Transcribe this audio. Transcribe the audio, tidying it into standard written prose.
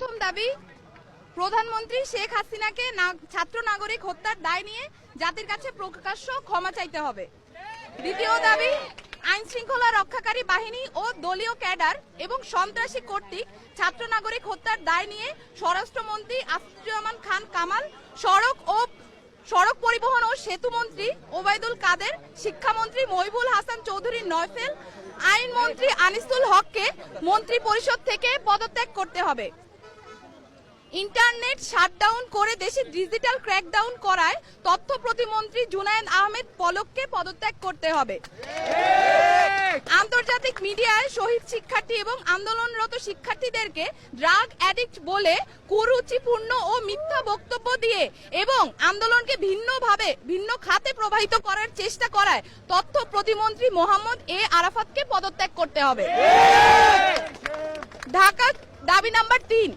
প্রথম দাবি, প্রধানমন্ত্রী শেখ হাসিনাকে ছাত্র নাগরিক হত্যার দায় নিয়ে জাতির কাছে প্রকাশ্য ক্ষমা চাইতে হবে। দ্বিতীয় দাবি, আইন শৃঙ্খলা রক্ষাকারী বাহিনী ও দলীয় ক্যাডার এবং সন্ত্রাসী কর্তৃক ছাত্র নাগরিক হত্যার দায় নিয়ে স্বরাষ্ট্রমন্ত্রী আসিফুজ্জামান খান কামাল, সড়ক পরিবহন ও সেতু মন্ত্রী ওবায়দুল কাদের, শিক্ষামন্ত্রী মহিবুল হাসান চৌধুরী নয়ফেল, আইনমন্ত্রী আনিসুল হককে মন্ত্রী পরিষদ থেকে পদত্যাগ করতে হবে। ইন্টারনেট শাটডাউন করে দেশে ডিজিটাল ক্র্যাকডাউন করায় তথ্য প্রতিমন্ত্রী জুনায়েদ আহমেদ পলককে পদত্যাগ করতে হবে। আন্তর্জাতিক মিডিয়ায় শহীদ শিক্ষার্থী এবং আন্দোলনরত শিক্ষার্থীদেরকে ড্রাগ অ্যাডিক্ট বলে কুরুচিপূর্ণ ও মিথ্যা বক্তব্য দিয়ে এবং আন্দোলনকে ভিন্ন খাতে প্রবাহিত করার চেষ্টা করায় তথ্য প্রতিমন্ত্রী মোহাম্মদ এ আরাফাতকে পদত্যাগ করতে হবে। ঢাকা দাবি নাম্বার 3।